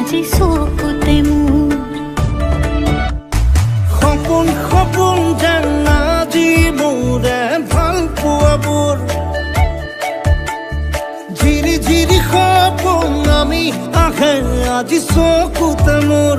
আজি চকুতে মোৰ সপোন সপোন যেন আজি মোৰে ভাল পোৱাবোৰ ঝিৰি ঝিৰি সপোন আমি আহে আজি চকুতে মোৰ